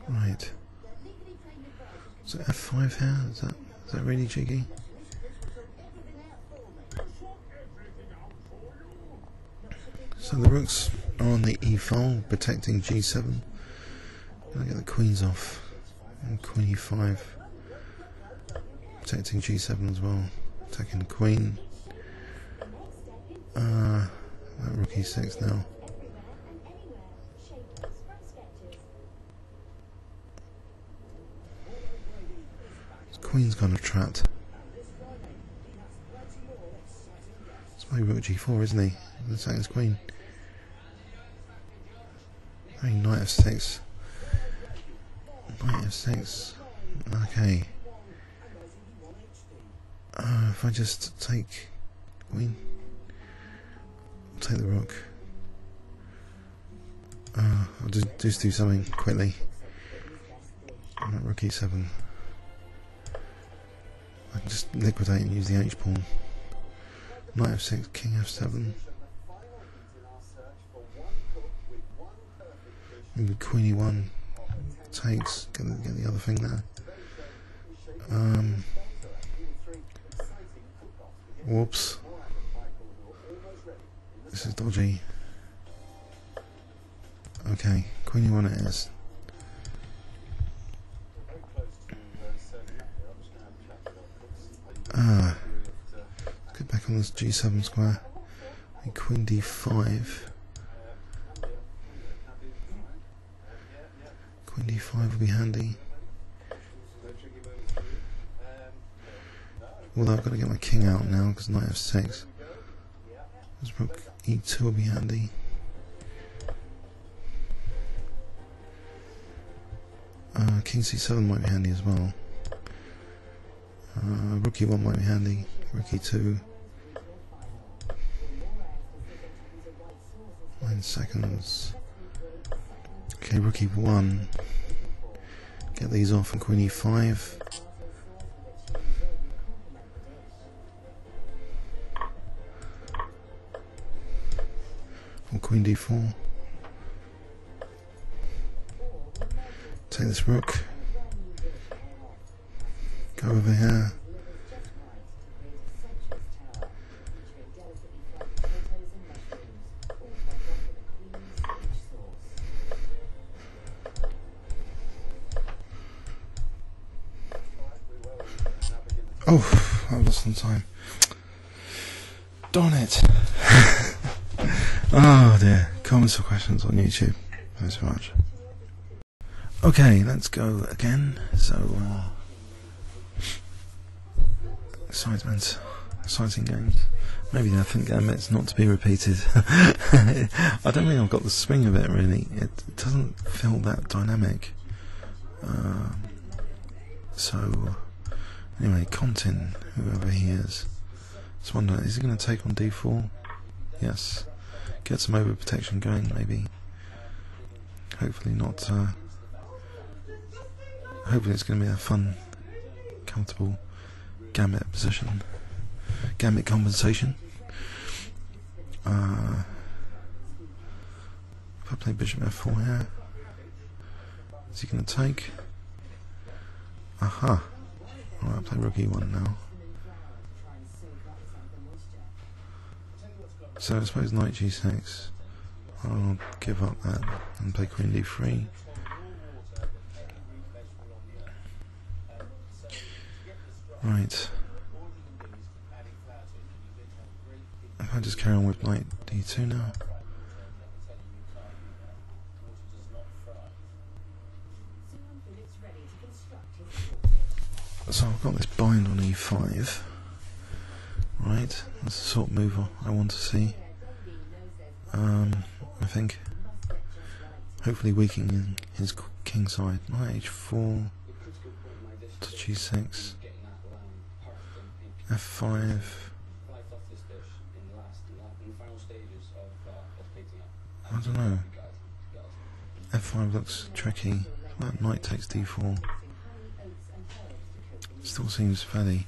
Right. So F5 here, is that really cheeky? So the rooks are on the E file, protecting G7. Gonna get the queens off. And Queen E5. Protecting G7 as well. Attacking the queen. That rook E6 now. Queen's kind of trapped. It's my rook G4, isn't he? He's attacking his queen. Hey, knight F6. Knight F6. Okay. If I just take queen, I'll take the rook. I'll just do something quickly. Rook E7. I can just liquidate and use the H pawn. Knight F6, King F7. Maybe Queen E1 takes. Get the other thing there. Whoops. This is dodgy. Okay, Queen E1 it is. Let's get back on this G7 square. Queen D5. Queen D5 will be handy. Although I've got to get my king out now because Knight F6. This rook E2 will be handy. King C7 might be handy as well. Rook E1 might be handy. Rook E2. 9 seconds. Okay, Rook E1. Get these off and Queen E5. Or Queen D4. Take this rook. Go over here. Oh, I've lost some time. Darn it. Oh dear. Comments or questions on YouTube. Thanks so much. Okay, let's go again. So, exciting games. Maybe I think it's not to be repeated. I don't think I've got the swing of it really. It doesn't feel that dynamic. So, anyway, Contin, whoever he is, just wonder, is he going to take on D4? Yes. Get some over protection going, maybe. Hopefully not. Hopefully it's going to be a fun, comfortable gambit position. Gambit compensation. If I play Bishop F4 here, is he going to take? Aha. Alright, I'll play Rook E1 now. So I suppose Knight G6. I'll give up that and play Queen D3. Right. If I just carry on with Knight D2 now. So I've got this bind on E5. Right, that's the sort of move I want to see. I think. Hopefully weakening his king side. Knight H4 to G6. F5. I don't know. F5 looks tricky. That knight takes D4. Still seems fairly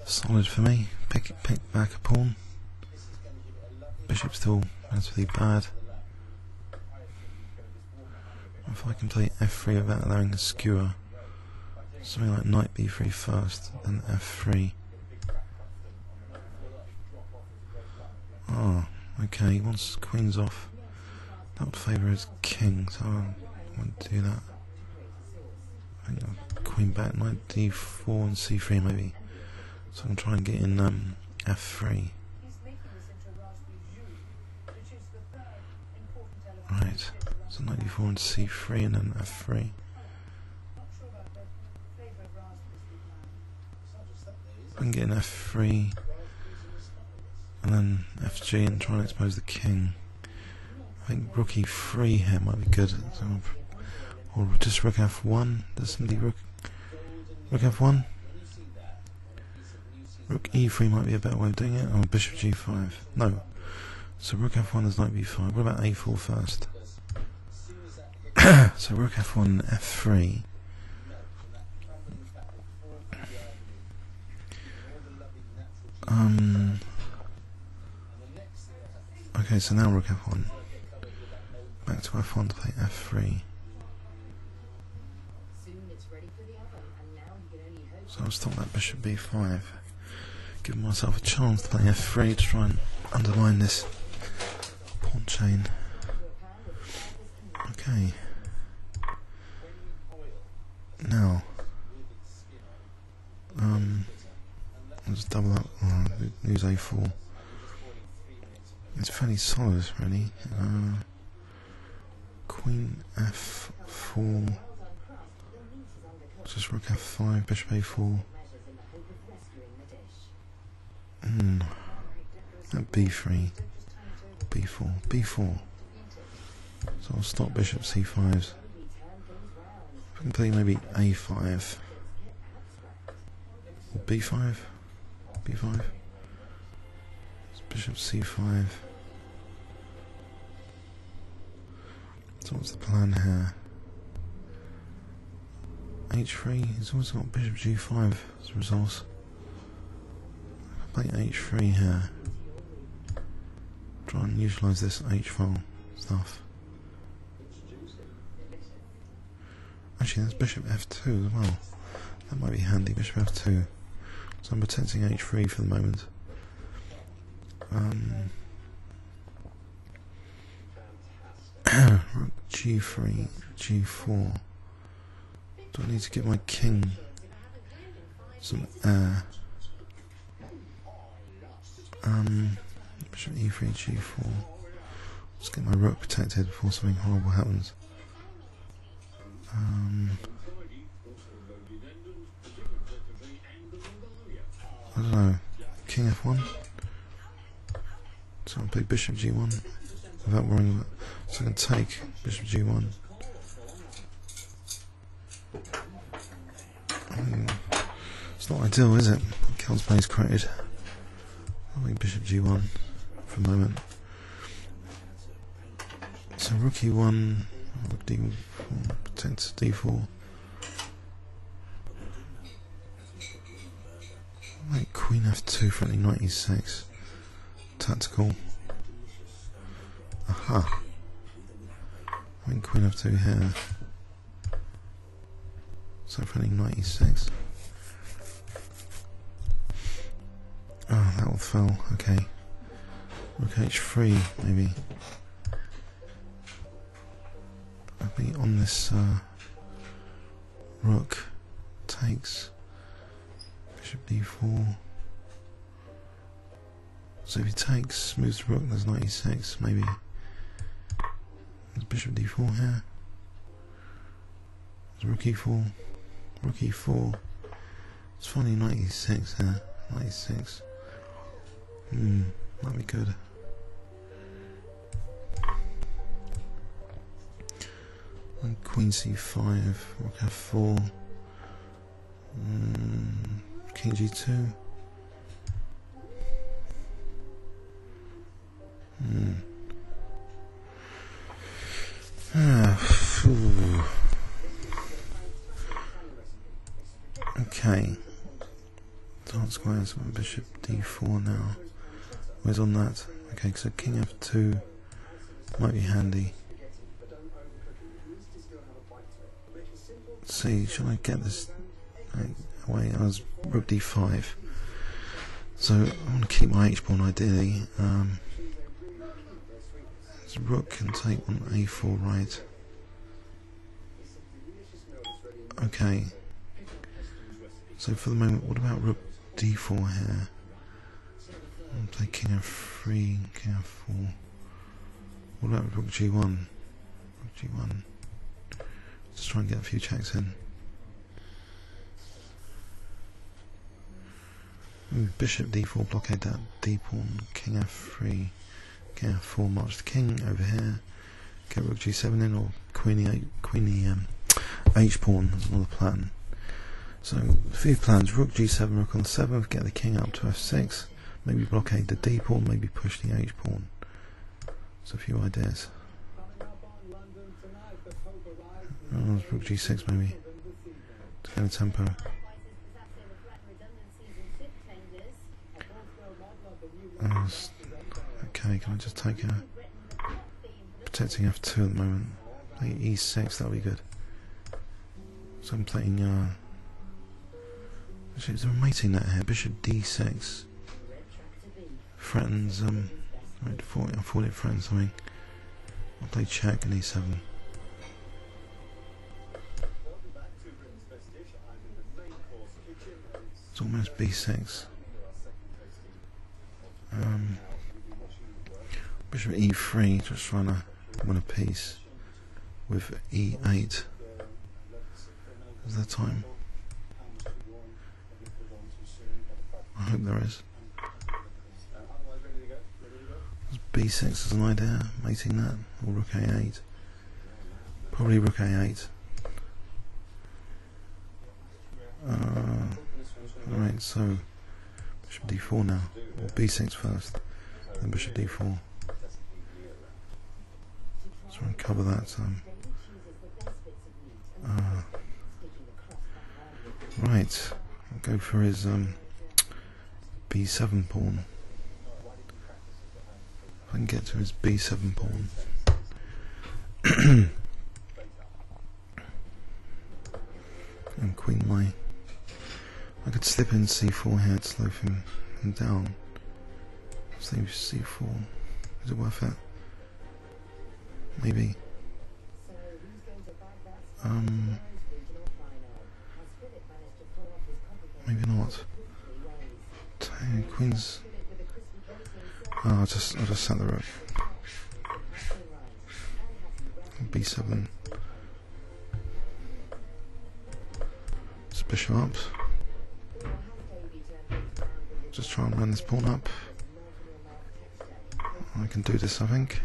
solid for me. Pick back a pawn. Bishop still relatively bad. if I can play f3 without allowing a skewer, something like knight b3 first, then f3. Oh, okay, once queen's off, that would favour his king, so I won't do that. I think I'll queen back, knight d4 and c3 maybe. So I'm trying to get in f3. Right, so knight d4 and c3 and then f3. I can get in f3 and then fg and try and expose the king. I think rook e3 here might be good. So or just rook f1. Does somebody rook f1? Rook e3 might be a better way of doing it. Oh, bishop g5. No. So rook f1 is knight b5. What about a4 first? So rook f1 and f3. Okay, so now rook f1. Back to f1 to play f3. So I'll stop that bishop b5. Give myself a chance to play f3 to try and undermine this pawn chain. Okay. Now, I'll just double up. Use a4. It's fairly solid, really. Queen f4. Just rook f5, bishop a4. b3, b4, b4. So I'll stop bishop c5s. I can play maybe a5 or b5, b5. It's bishop c5. So what's the plan here? h3. He's also got bishop g5 as a result. I can play h3 here. Try and utilise this h-file stuff. Actually, there's bishop f2 as well. That might be handy, bishop f2. So I'm protecting h3 for the moment. Rook g3, g4. Do I need to give my king some air? Bishop e3, g4. Let's get my rook protected before something horrible happens. I don't know. King f1. So I'll play bishop g1 without worrying about. So I can take bishop g1. It's not ideal, is it? Kel's play's created. I'll play bishop g1 for a moment. So rook e1, rook d4, protect d4. Like queen f2 for any knight e6. Tactical. Aha. I mean queen f2 here. So for any knight e6. Oh, that will fail. Okay. Rook h3 maybe. I'll be on this rook takes bishop d4. So if he takes, moves the rook, there's knight e6 maybe. There's bishop d4 here. There's rook e4. Rook e4. It's funny, knight e6 here. Knight e6. Might be good. And queen c5, rook f4, king g2. Okay. Dark squares with bishop d4 now. Where's on that? Okay, so king f2 might be handy. let's see, shall I get this away as rook d5? So I want to keep my h-pawn ideally. So rook can take on a4 right. Okay. So for the moment, what about rook d4 here? I'll play king f3, king f4. What about rook g1? Rook g1. Just try and get a few checks in. Ooh, bishop d4, blockade that d-pawn, king f3, king f4, march the king over here, get rook g7 in, or queenie h-pawn is another plan. So, a few plans: rook g7, rook on the 7th, get the king up to f6, maybe blockade the d-pawn, maybe push the h-pawn. So a few ideas. Oh, rook g6 maybe, to get a tempo. Okay, can I just take a protecting f2 at the moment? Play e6, that'll be good. So I'm playing actually it's a mating net here, bishop d6 threatens I thought it threatened something. I'll play check and e7. It's almost b6. Bishop e3, just trying to win a piece with e8. Is there time? I hope there is. B6 is an idea, mating that, or rook a8. Probably rook a8. Alright, so bishop d4 now, or b6 first, then bishop d4. Try and cover that. Right, I'll go for his b7 pawn. If I can get to his b7 pawn. And queen my. I could slip in c4 here to slow him down. Save c4. Is it worth it? Maybe. Maybe not. Queen's. Oh, I'll just set the rook. b7. Just bishop up. Just try and run this pawn up. I can do this, I think.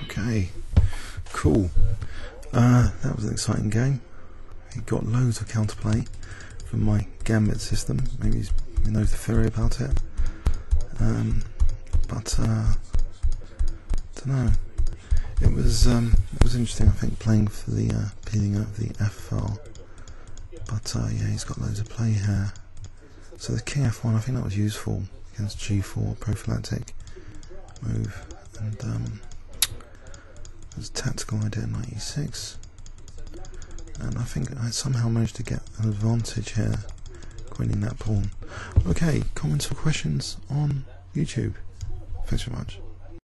Okay, cool. That was an exciting game. He got loads of counterplay from my gambit system. Maybe he knows the theory about it. But don't know. It was interesting. I think playing for the peeling out the F file. But yeah, he's got loads of play here. So the king F1, I think that was useful against G4 prophylactic move, and there's a tactical idea at knight e6, and I think I somehow managed to get an advantage here, queening that pawn. Okay, comments or questions on YouTube. Thanks very much.